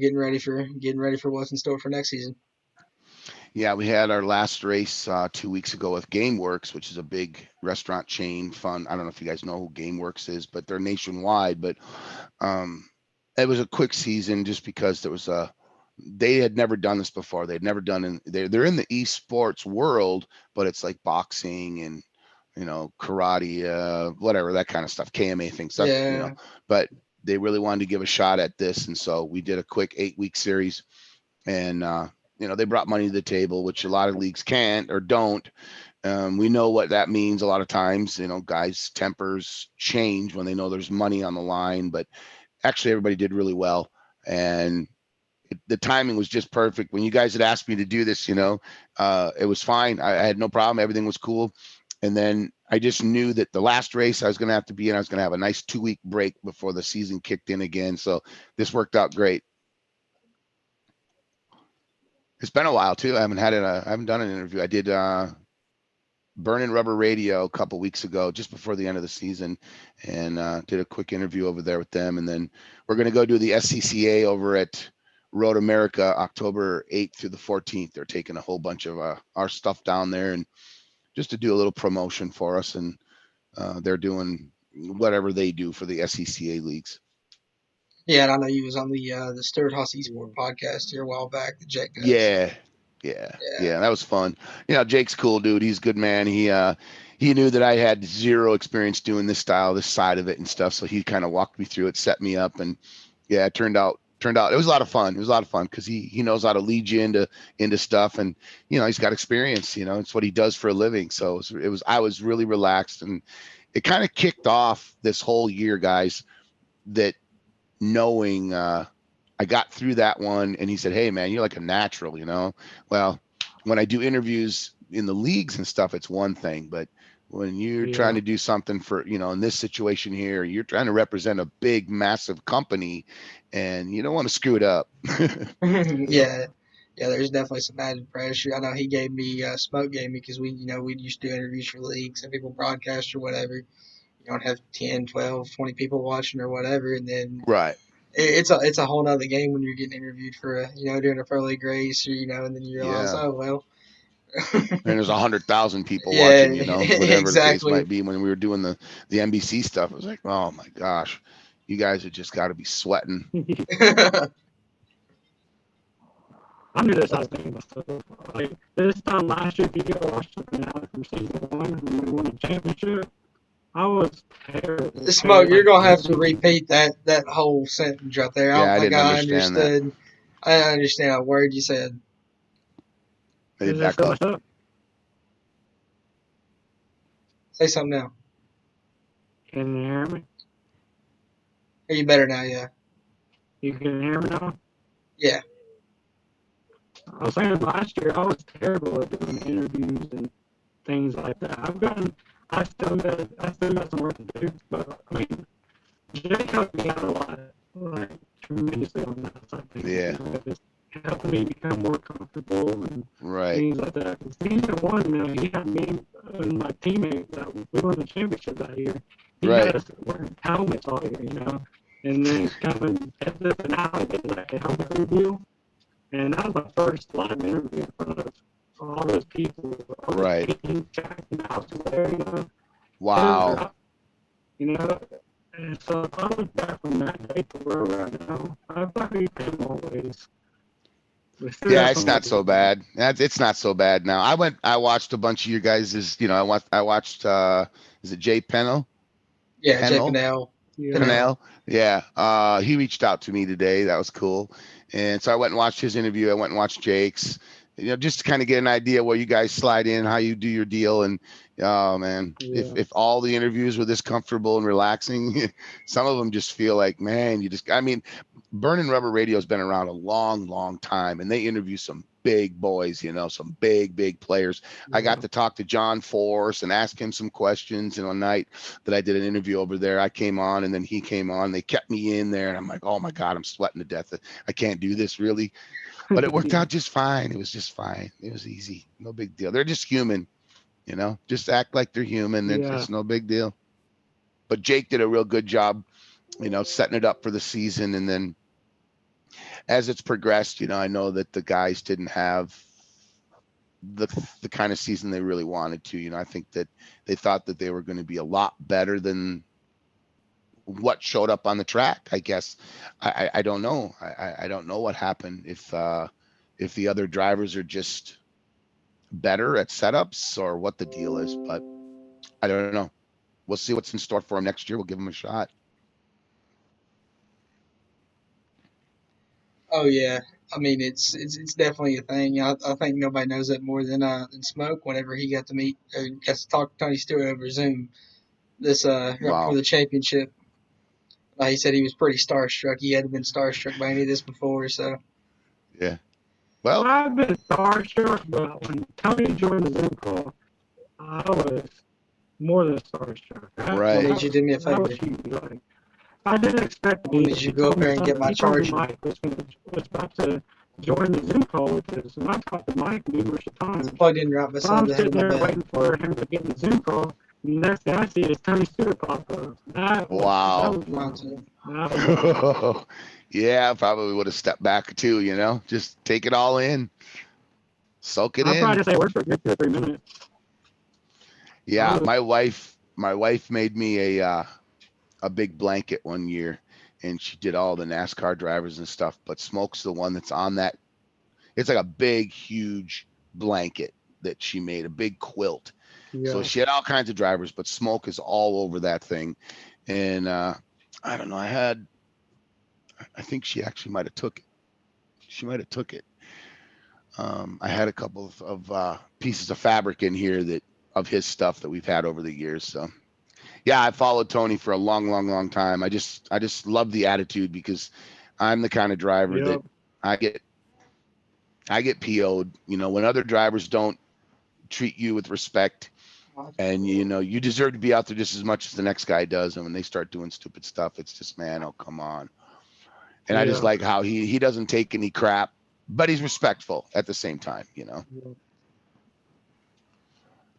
Speaker 1: getting ready for what's in store for next season.
Speaker 2: Yeah, we had our last race 2 weeks ago with GameWorks, which is a big restaurant chain. Fun. I don't know if you guys know who GameWorks is, but they're nationwide. But it was a quick season just because they had never done this before. They'd never done they're in the esports world, but it's like boxing and karate, whatever, that kind of stuff, KMA things. Yeah. But they really wanted to give a shot at this, and so we did a quick 8-week series, and they brought money to the table, which a lot of leagues can't or don't. We know what that means a lot of times. Guys' tempers change when they know there's money on the line, but actually everybody did really well. and the timing was just perfect. When you guys had asked me to do this, it was fine. I had no problem. Everything was cool. And then I just knew that the last race I was going to have to be in, I was going to have a nice 2-week break before the season kicked in again. So this worked out great. It's been a while too. I haven't done an interview. I did Burning Rubber Radio a couple weeks ago, just before the end of the season, and did a quick interview over there with them. And then we're going to go do the SCCA over at Road America, October 8th through the 14th. They're taking a whole bunch of our stuff down there, and just to do a little promotion for us. And they're doing whatever they do for the SCCA leagues.
Speaker 1: Yeah, and I know you was on the Stuart Haas Esport podcast here a while back. The Jake does.
Speaker 2: Yeah, that was fun. Jake's cool, dude. He's a good man. He knew that I had zero experience doing this side of it and stuff, so he kind of walked me through it, set me up, and yeah, it turned out it was a lot of fun. It was a lot of fun because he knows how to lead you into stuff, and he's got experience. It's what he does for a living. So I was really relaxed, and it kind of kicked off this whole year, guys, that knowing I got through that one, and he said, "Hey man, you're like a natural, Well, when I do interviews in the leagues and stuff, it's one thing, but when you're trying to do something for, in this situation here, you're trying to represent a big, massive company, and you don't want to screw it up."
Speaker 1: Yeah, there's definitely some added pressure. I know he gave me, Smoke gave me, because we used to do interviews for leagues and people broadcast or whatever. You don't have 10, 12, 20 people watching or whatever, and then
Speaker 2: Right.
Speaker 1: it's a whole nother game when you're getting interviewed for during a pro league race, or and then you realize, oh well.
Speaker 2: And there's 100,000 people
Speaker 1: Yeah,
Speaker 2: watching, whatever the case
Speaker 1: exactly.
Speaker 2: might be. When we were doing the NBC stuff, it was like, oh my gosh, you guys have just got to be sweating.
Speaker 3: I knew this, I was thinking myself. Like, this time last year, if you go watch something out from season 1 when we won the championship, I was terrible.
Speaker 1: Smoke, you're gonna have to repeat that whole sentence right there. I
Speaker 2: Yeah,
Speaker 1: don't
Speaker 2: I
Speaker 1: think
Speaker 2: didn't
Speaker 1: I
Speaker 2: understand
Speaker 1: understood. I didn't understand a word you said.
Speaker 2: Hey, back up.
Speaker 1: Say something now.
Speaker 3: Can you hear me?
Speaker 1: Are you better now? Yeah.
Speaker 3: You can hear me now?
Speaker 1: Yeah.
Speaker 3: I was saying last year I was terrible at doing interviews and things like that. I still got some work to do, but I mean, Jake helped me out a lot, like tremendously on that side.
Speaker 2: Yeah.
Speaker 3: It's helping me become more comfortable and
Speaker 2: right.
Speaker 3: things like that. Season 1, he had me and my teammate that we won the championship that year. He had us wearing helmets all year, and then coming at the finale, did like a helmet review. And that was my first live interview in front of all those people. All those teams, Jack and House there,
Speaker 2: Wow.
Speaker 3: And so if I look back from that day to where we're at now, I've probably been more ways.
Speaker 2: Yeah, it's not so bad. It's not so bad now. I watched a bunch of you guys', I watched is it Jay Pennell?
Speaker 1: Yeah, Jay Pennell.
Speaker 2: Pennell. Yeah. He reached out to me today. That was cool. And so I went and watched his interview. I went and watched Jake's, just to kind of get an idea where you guys slide in, how you do your deal. And man, if all the interviews were this comfortable and relaxing, some of them just feel like, man, Burning Rubber Radio has been around a long, long time, and they interview some big boys, some big players. I got to talk to John Force and ask him some questions. And one night that I did an interview over there, I came on and then he came on. They kept me in there, and I'm like, oh my God, I'm sweating to death. I can't do this really. But it worked out just fine. It was just fine. It was easy. No big deal. They're just human, just act like they're human. It's no big deal. But Jake did a real good job, setting it up for the season. And then as it's progressed, I know that the guys didn't have the kind of season they really wanted to. I think that they thought that they were going to be a lot better than what showed up on the track. I guess I don't know. I don't know what happened, if the other drivers are just better at setups or what the deal is, but I don't know. We'll see what's in store for them next year. We'll give them a shot.
Speaker 1: Oh yeah, it's definitely a thing. I think nobody knows that more than Smoke. Whenever he got to talk to Tony Stewart over Zoom, this right before the championship, He said he was pretty starstruck. He hadn't been starstruck by any of this before, so.
Speaker 2: Yeah. Well,
Speaker 3: I've been starstruck, but when Tony joined the Zoom call, I was more than starstruck.
Speaker 1: Well,
Speaker 2: right.
Speaker 1: need you to do me a
Speaker 3: That was
Speaker 1: favor.
Speaker 3: huge. Like, I didn't expect to
Speaker 1: I
Speaker 3: be.
Speaker 1: need you to go up there and get my
Speaker 3: He told me
Speaker 1: charger.
Speaker 3: Mike was about to join the Zoom call with us, and I talked to Mike numerous times.
Speaker 1: It's plugged in right
Speaker 3: So
Speaker 1: beside
Speaker 3: I'm
Speaker 1: the head
Speaker 3: sitting
Speaker 1: of my
Speaker 3: there
Speaker 1: bed.
Speaker 3: waiting for him to get in the Zoom call. And the next thing I see is Tony Stewart pop up.
Speaker 2: Wow.
Speaker 3: That was wild.
Speaker 2: Yeah, I probably would have stepped back too, you know, just take it all in, soak it
Speaker 3: I'll
Speaker 2: in.
Speaker 3: probably just say work for a good 2 or 3 minutes.
Speaker 2: Yeah, my wife made me a big blanket one year, and she did all the NASCAR drivers and stuff. But Smoke's the one that's on that. It's like a big, huge blanket that she made, a big quilt.
Speaker 3: Yeah.
Speaker 2: So she had all kinds of drivers, but Smoke is all over that thing. And I don't know. I think she actually might have took it. She might have took it. I had a couple of pieces of fabric in here of his stuff that we've had over the years. So yeah, I followed Tony for a long, long, long time. I just love the attitude, because I'm the kind of driver that I get PO'd, you know, when other drivers don't treat you with respect, and you know, you deserve to be out there just as much as the next guy does. And when they start doing stupid stuff, it's just, man, oh, come on. And I just like how he doesn't take any crap, but he's respectful at the same time, you know.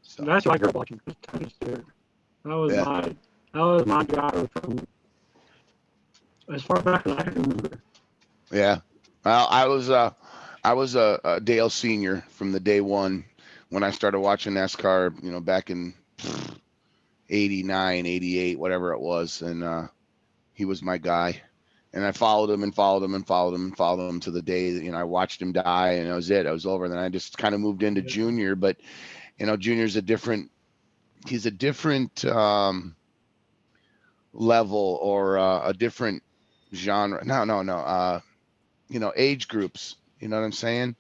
Speaker 3: So that's why I grew up watching Tony Stewart. That was my driver from as far back as I can remember.
Speaker 2: Yeah. Well, I was a Dale senior from the day one when I started watching NASCAR, you know, back in 89, 88, whatever it was. And he was my guy. And I followed him and followed him and followed him and followed him to the day that, you know, I watched him die, and that was it. I was over. And then I just kind of moved into Junior, but you know, Junior's he's a different level, or a different genre. No. You know, age groups. You know what I'm saying?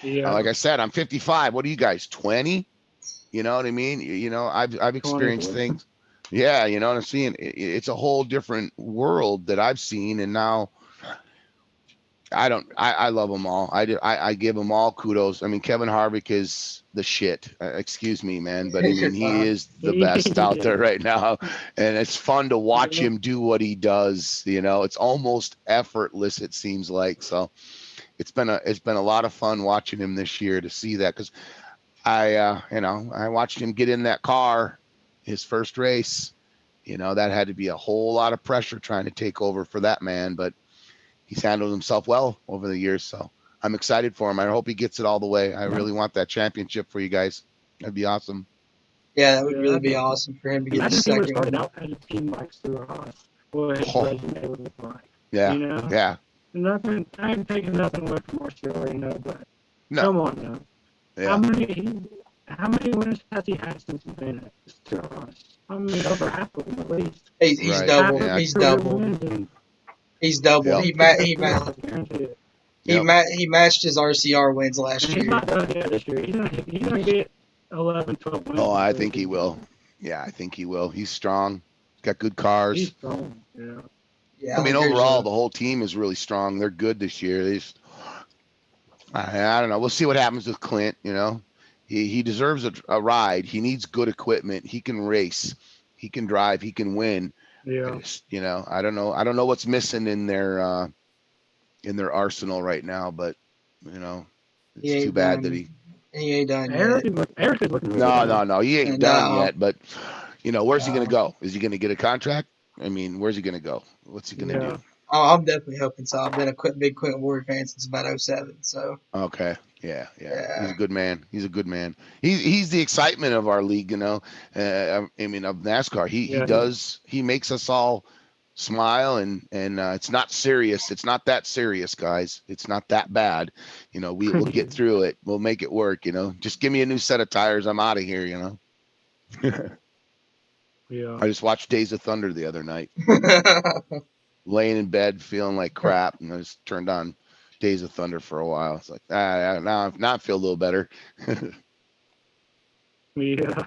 Speaker 3: Yeah.
Speaker 2: Like I said, I'm 55. What are you guys, 20? You know what I mean? You know, I've experienced things. Yeah, you know what I'm saying? It's a whole different world that I've seen, and now I love them all. I give them all kudos. I mean, Kevin Harvick is the shit. Excuse me, man, but I mean, he is the best out there right now, and it's fun to watch him do what he does. You know, it's almost effortless, it seems like. So it's been a lot of fun watching him this year, to see that, because I watched him get in that car, his first race. You know, that had to be a whole lot of pressure trying to take over for that man, but he's handled himself well over the years. So I'm excited for him. I hope he gets it all the way. I really want that championship for you guys. That'd be awesome.
Speaker 1: Yeah, that would really be awesome for him to get the second one.
Speaker 3: Started out as a team like Stuart Haas. What his resume would look like.
Speaker 2: Yeah.
Speaker 3: You know?
Speaker 2: Yeah.
Speaker 3: I'm taking nothing away from Marcelo, you know, but come on now.
Speaker 2: Yeah.
Speaker 3: How many wins has he had since he's been at Stuart Haas? I mean, over half of them at least.
Speaker 1: He's
Speaker 2: Right.
Speaker 1: doubled.
Speaker 2: Yeah.
Speaker 1: He's doubled. He's doubled.
Speaker 2: Yep.
Speaker 1: He matched his RCR wins last year.
Speaker 3: He's not done yet this year. He's gonna get 11, 12 wins.
Speaker 2: Oh, I think he will. Yeah, I think he will. He's strong. He's got good cars.
Speaker 3: He's strong. Yeah.
Speaker 1: Yeah,
Speaker 2: I mean, overall, the whole team is really strong. They're good this year. I don't know. We'll see what happens with Clint. You know, he deserves a ride. He needs good equipment. He can race. He can drive. He can win.
Speaker 3: Yeah.
Speaker 2: You know, I don't know what's missing in their arsenal right now, but you know, it's too bad that he
Speaker 1: ain't done
Speaker 3: Eric
Speaker 1: yet.
Speaker 3: is looking really
Speaker 2: No, he ain't done
Speaker 1: No.
Speaker 2: yet. But you know, where's he gonna go? Is he gonna get a contract? I mean, where's he gonna go? What's he gonna do?
Speaker 1: Oh, I'm definitely hoping so. I've been a big Quentin Ward fan since about 07. So
Speaker 2: okay, yeah. He's a good man. He's a good man. He's the excitement of our league. You know, I mean, of NASCAR. He makes us all smile, and it's not serious. It's not that serious, guys. It's not that bad. You know, we'll get through it. We'll make it work. You know, just give me a new set of tires. I'm out of here. You know.
Speaker 3: Yeah.
Speaker 2: I just watched Days of Thunder the other night. Laying in bed feeling like crap, and I just turned on Days of Thunder for a while. It's like now I feel a little better.
Speaker 3: Yeah.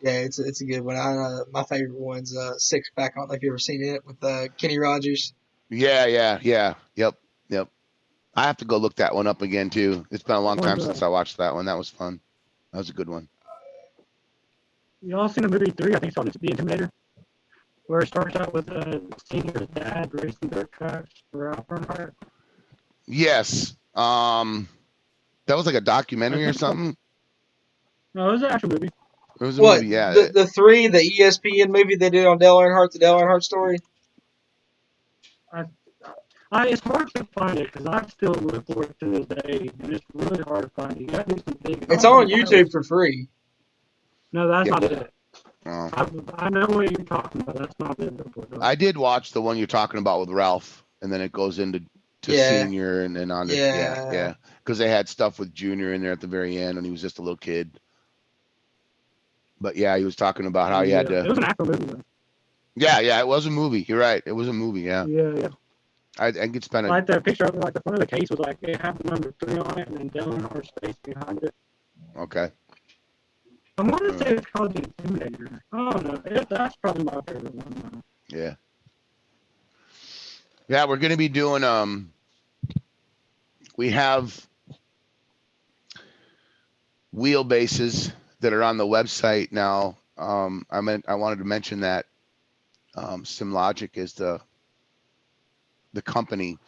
Speaker 1: Yeah, it's a good one. My favorite one's Six Pack. I don't know if you ever seen it with Kenny Rogers.
Speaker 2: Yeah. Yep. I have to go look that one up again too. It's been a long time since I watched that one. That was fun. That was a good one.
Speaker 3: Y'all seen the movie 3? I think it's called The Intimidator, where it starts out with Senior's dad racing dirt tracks for Earnhardt.
Speaker 2: Yes. That was like a documentary or something.
Speaker 3: No, it was an actual movie.
Speaker 2: It was a
Speaker 1: What
Speaker 2: movie, yeah.
Speaker 1: the 3, the ESPN movie they did on Dale Earnhardt, the Dale Earnhardt story.
Speaker 3: It's hard to find it because I still look for it to this day, and it's really hard to find it. You got to do some digging.
Speaker 1: It's on YouTube for free.
Speaker 3: No, that's not it.
Speaker 2: Oh.
Speaker 3: I know what you're talking about. That's not it.
Speaker 2: I did watch the one you're talking about with Ralph, and then it goes into Senior and then on to yeah. Because they had stuff with Junior in there at the very end, and he was just a little kid. But yeah, he was talking about how he had to.
Speaker 3: It was an actual movie, though.
Speaker 2: Yeah, it was a movie. You're right. It was a movie. Yeah. I could spend
Speaker 3: like the picture of like the front of the case was like it had the number 3 on it and then Dale Earnhardt's face behind it.
Speaker 2: Okay.
Speaker 3: I want to say it's called The Intimidator. Oh no, that's probably my favorite one.
Speaker 2: Yeah. Yeah, we're gonna be doing we have wheelbases that are on the website now. I wanted to mention that SimLogic is the company,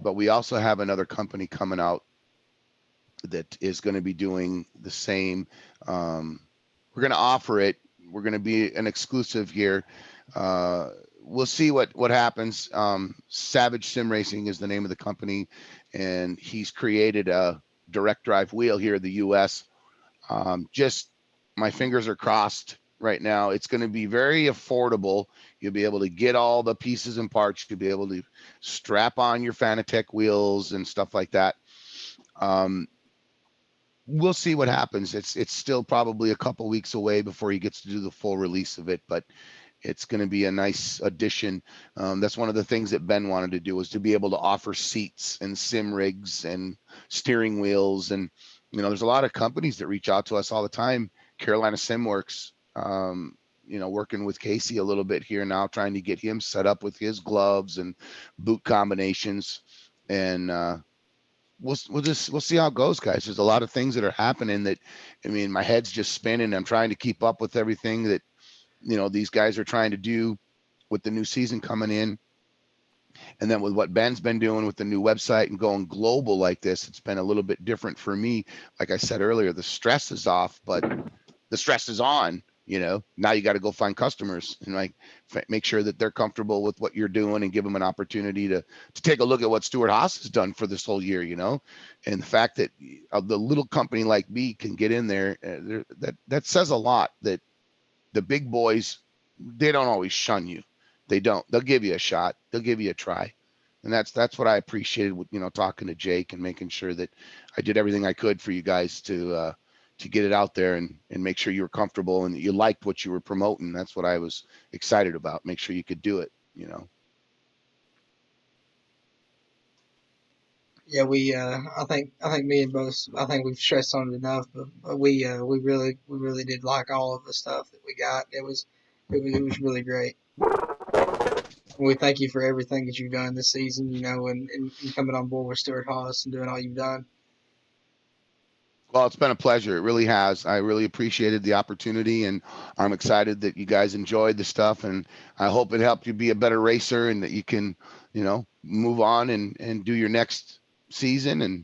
Speaker 2: but we also have another company coming out that is going to be doing the same. We're going to offer it. We're going to be an exclusive here. We'll see what happens. Savage Sim Racing is the name of the company, and he's created a direct drive wheel here in the U.S. Just my fingers are crossed right now. It's going to be very affordable. You'll be able to get all the pieces and parts. You'll be able to strap on your Fanatec wheels and stuff like that. We'll see what happens. It's still probably a couple weeks away before he gets to do the full release of it, but it's going to be a nice addition. That's one of the things that Ben wanted to do, was to be able to offer seats and sim rigs and steering wheels. And, there's a lot of companies that reach out to us all the time. Carolina SimWorks, working with Casey a little bit here now, trying to get him set up with his gloves and boot combinations. And we'll see how it goes, guys. There's a lot of things that are happening that, my head's just spinning. I'm trying to keep up with everything that, these guys are trying to do with the new season coming in. And then with what Ben's been doing with the new website and going global like this, it's been a little bit different for me. Like I said earlier, the stress is off, but the stress is on. Now you got to go find customers and make sure that they're comfortable with what you're doing and give them an opportunity to take a look at what Stuart Haas has done for this whole year, and the fact that the little company like me can get in there, that says a lot. That the big boys, they don't always shun you. They don't. They'll give you a shot. They'll give you a try. And that's what I appreciated with, talking to Jake and making sure that I did everything I could for you guys to get it out there and make sure you were comfortable and that you liked what you were promoting. That's what I was excited about. Make sure you could do it,
Speaker 1: Yeah, I think me and both, I think we've stressed on it enough, but we really did like all of the stuff that we got. It was really great. We thank you for everything that you've done this season, and coming on board with Stuart Haas and doing all you've done.
Speaker 2: Well, it's been a pleasure. It really has. I really appreciated the opportunity, and I'm excited that you guys enjoyed the stuff, and I hope it helped you be a better racer and that you can, move on and do your next season and,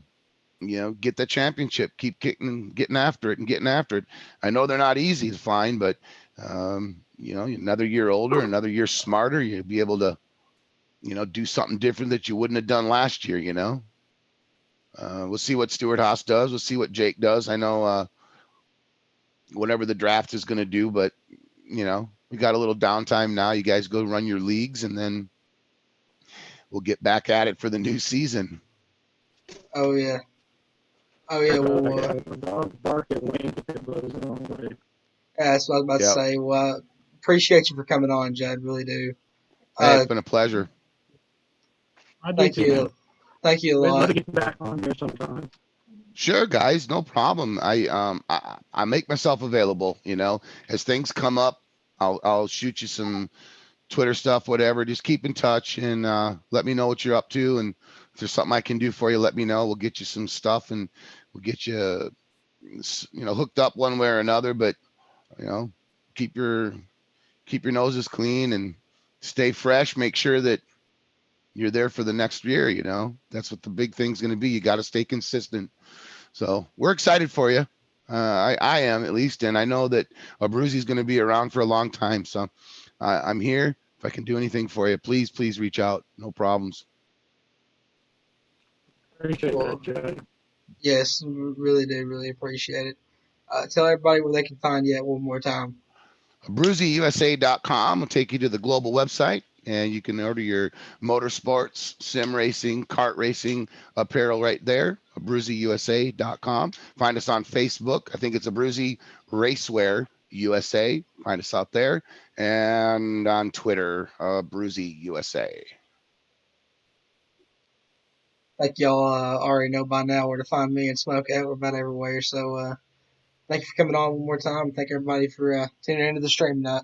Speaker 2: get the championship, keep getting after it. I know they're not easy to find, but, another year older, another year smarter, you'll be able to, do something different that you wouldn't have done last year, We'll see what Stuart Haas does. We'll see what Jake does. I know whatever the draft is going to do, but, we got a little downtime now. You guys go run your leagues, and then we'll get back at it for the new season.
Speaker 1: Oh, yeah. Well, that's what I was about to say. Well, appreciate you for coming on, Judd. Really do.
Speaker 2: Hey, it's been a pleasure.
Speaker 1: Thank you. Thank you a lot.
Speaker 3: We'd love to get back on here sometime.
Speaker 2: Sure, guys, no problem. I make myself available, as things come up. I'll shoot you some Twitter stuff, whatever. Just keep in touch and let me know what you're up to. And if there's something I can do for you, let me know. We'll get you some stuff and we'll get you, hooked up one way or another. But you know, keep your noses clean and stay fresh. Make sure that you're there for the next year. That's what the big thing's going to be. You got to stay consistent. So we're excited for you. I am, at least, and I know that Abruzzi is going to be around for a long time. So I'm here. If I can do anything for you, please reach out. No problems.
Speaker 3: Appreciate
Speaker 1: Well,
Speaker 3: that, Judd.
Speaker 1: yes, really do, really appreciate it. Tell everybody where they can find you at one more time.
Speaker 2: AbruzziUSA.com will take you to the global website, and you can order your motorsports, sim racing, kart racing apparel right there. AbruzziUSA.com. Find us on Facebook. I think it's Abruzzi Racewear USA. Find us out there, and on Twitter, Abruzzi USA.
Speaker 1: Like y'all already know by now where to find me and Smoke at. We're about everywhere. So thank you for coming on one more time. Thank everybody for tuning into the stream tonight.